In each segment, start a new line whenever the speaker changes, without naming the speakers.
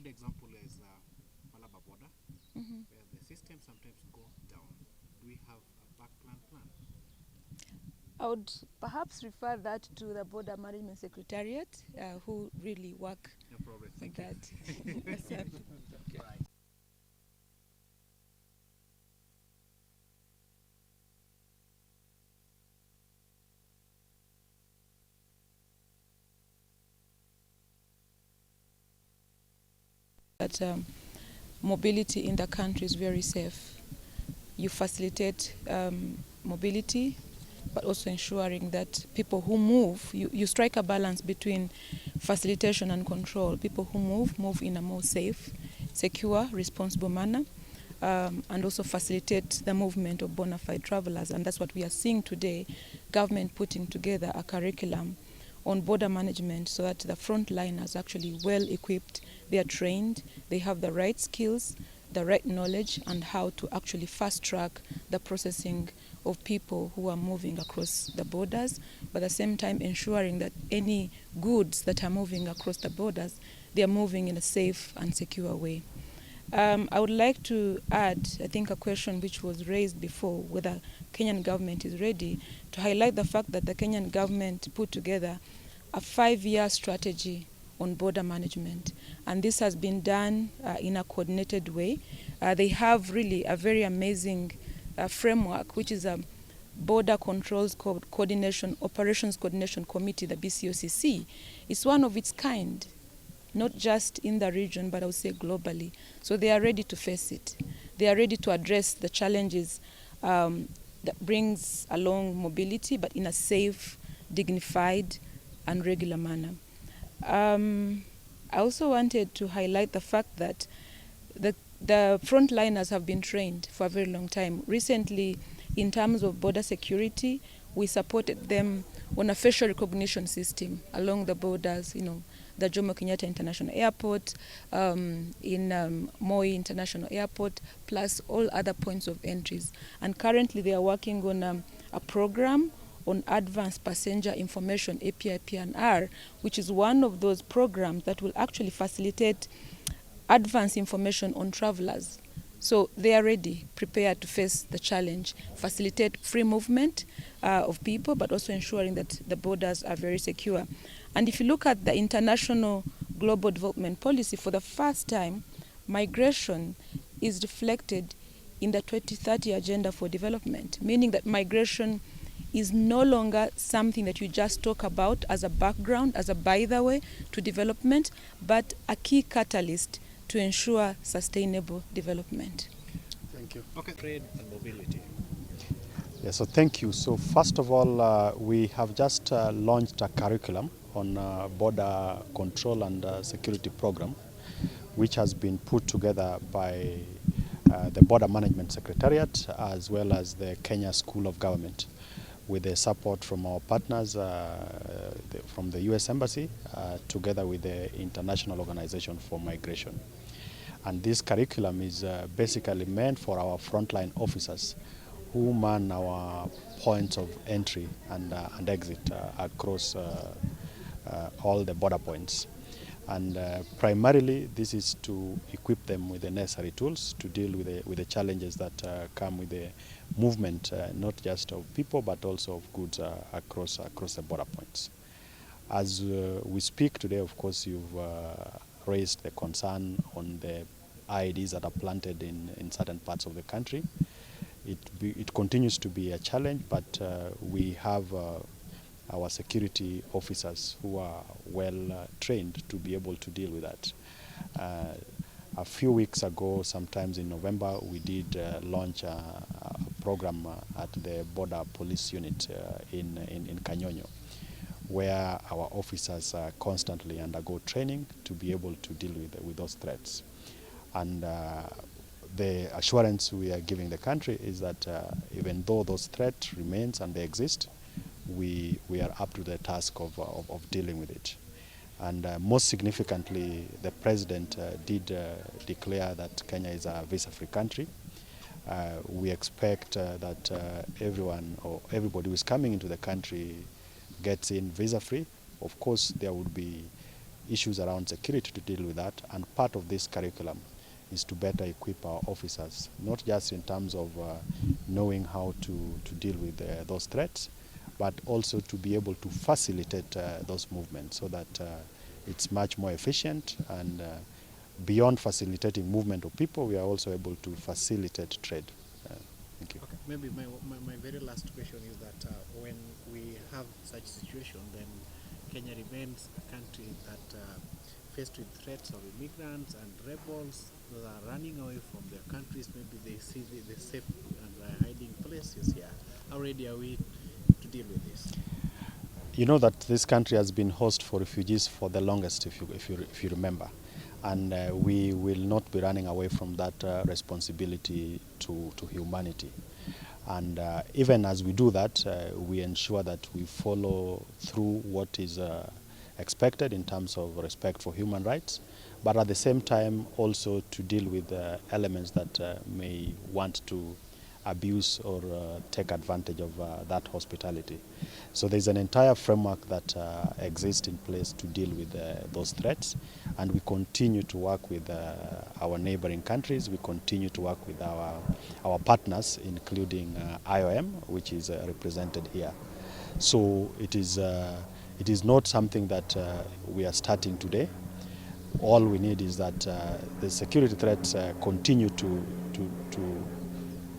good example is Malaba border, where the system sometimes go down. Do we have a back plan?
I would perhaps refer that to the Border Management Secretariat, who really work
No problem.
on
Thank
that.
you.
Asante.
Right.
That mobility in the country is very safe. You facilitate mobility, but also ensuring that people who move, you strike a balance between facilitation and control. People who move in a more safe, secure, responsible manner, and also facilitate the movement of bona fide travelers. And that's what we are seeing today, government putting together a curriculum on border management so that the frontliners are actually well equipped, they are trained, they have the right skills, the right knowledge, and how to actually fast track the processing of people who are moving across the borders, but at the same time ensuring that any goods that are moving across the borders, they are moving in a safe and secure way. I would like to add, I think, a question which was raised before, whether Kenyan government is ready, to highlight the fact that the Kenyan government put together a 5-year strategy on border management, and this has been done in a coordinated way. They have really a very amazing framework, which is a Border Controls Coordination Operations Coordination Committee, the BCOCC. It's one of its kind, not just in the region, but I would say globally. So they are ready to face it. They are ready to address the challenges that brings along mobility, but in a safe, dignified, and regular manner. I also wanted to highlight the fact that the frontliners have been trained for a very long time. Recently, in terms of border security, we supported them on a facial recognition system along the borders, the Jomo Kenyatta International Airport, in Moi International Airport, plus all other points of entries. And currently they are working on a program on Advanced Passenger Information, API PNR, which is one of those programs that will actually facilitate advanced information on travelers. So they are ready, prepared to face the challenge, facilitate free movement of people, but also ensuring that the borders are very secure. And if you look at the international global development policy, for the first time, migration is reflected in the 2030 Agenda for Development, meaning that migration is no longer something that you just talk about as a background, as a by the way to development, but a key catalyst to ensure sustainable development.
Thank you.
Okay. Trade and mobility.
Yeah, so thank you. So first of all, we have just launched a curriculum on border control and security program, which has been put together by the Border Management Secretariat as well as the Kenya School of Government, with the support from our partners from the US Embassy, together with the International Organization for Migration. And this curriculum is basically meant for our frontline officers who man our points of entry and exit across all the border points. And primarily this is to equip them with the necessary tools to deal with the challenges that come with the movement, not just of people but also of goods across the border points. As we speak today, of course, you've raised the concern on the IEDs that are planted in certain parts of the country. It continues to be a challenge, but we have our security officers who are well trained to be able to deal with that. A few weeks ago, sometimes in November, we did launch a program at the Border Police Unit in Kanyonyo, where our officers constantly undergo training to be able to deal with those threats. And the assurance we are giving the country is that even though those threats remains and they exist, we are up to the task of dealing with it. And most significantly, the President did declare that Kenya is a visa-free country. We expect that everyone or everybody who is coming into the country gets in visa-free. Of course, there would be issues around security to deal with that, and part of this curriculum is to better equip our officers, not just in terms of knowing how to deal with those threats, but also to be able to facilitate those movements so that it's much more efficient, and beyond facilitating movement of people, we are also able to facilitate trade. Thank you.
Okay, maybe my very last question is that when we have such situation, then Kenya remains a country that faced with threats of immigrants and rebels that are running away from their countries. Maybe they see the safe and hiding places here. How ready are we to deal with this?
You know that this country has been host for refugees for the longest, if you remember, and we will not be running away from that responsibility to humanity. And even as we do that, we ensure that we follow through what is expected in terms of respect for human rights, but at the same time also to deal with elements that may want to abuse or take advantage of that hospitality. So there's an entire framework that exists in place to deal with those threats, and we continue to work with our neighboring countries. We continue to work with our partners, including IOM, which is represented here. So it is not something that we are starting today. All we need is that the security threats continue to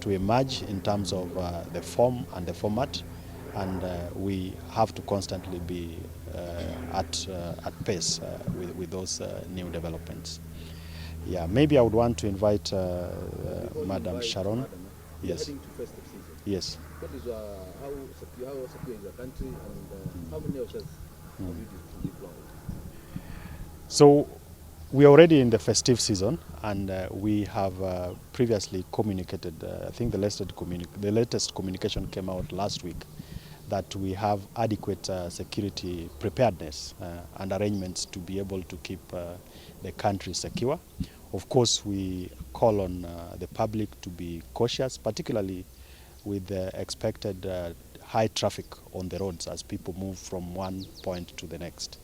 emerge in terms of the form and the format, and we have to constantly be at pace with those new developments. Yeah, maybe I would want to invite Madam Sharon.
Madam,
Yes.
heading to festive season.
Yes.
What is how secure is your country, and how many officers have you deployed?
So we are already in the festive season, and we have previously communicated, I think the latest communication came out last week, that we have adequate security preparedness and arrangements to be able to keep the country secure. Of course, we call on the public to be cautious, particularly with the expected high traffic on the roads as people move from one point to the next.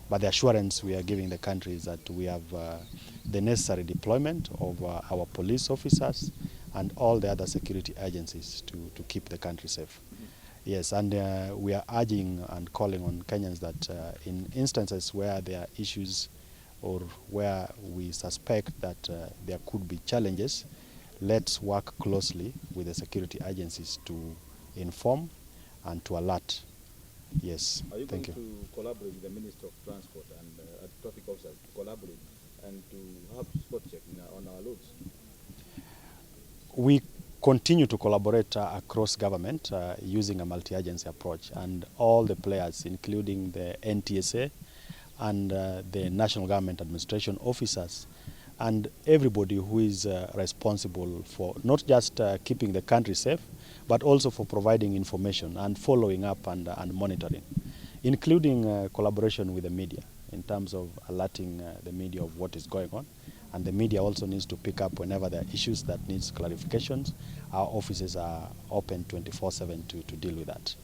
But the assurance we are giving the country is that we have the necessary deployment of our police officers and all the other security agencies to keep the country safe. Yes, and we are urging and calling on Kenyans that in instances where there are issues or where we suspect that there could be challenges, let's work closely with the security agencies to inform and to alert. Yes,
Are you
thank
going
you.
to collaborate with the Minister of Transport and traffic officers to collaborate and to have spot check on our roads?
We continue to collaborate across government using a multi-agency approach, and all the players, including the NTSA and the National Government Administration officers, and everybody who is responsible for not just keeping the country safe, but also for providing information and following up and monitoring, including collaboration with the media in terms of alerting the media of what is going on. And the media also needs to pick up whenever there are issues that needs clarifications. Our offices are open 24/7 to deal with that.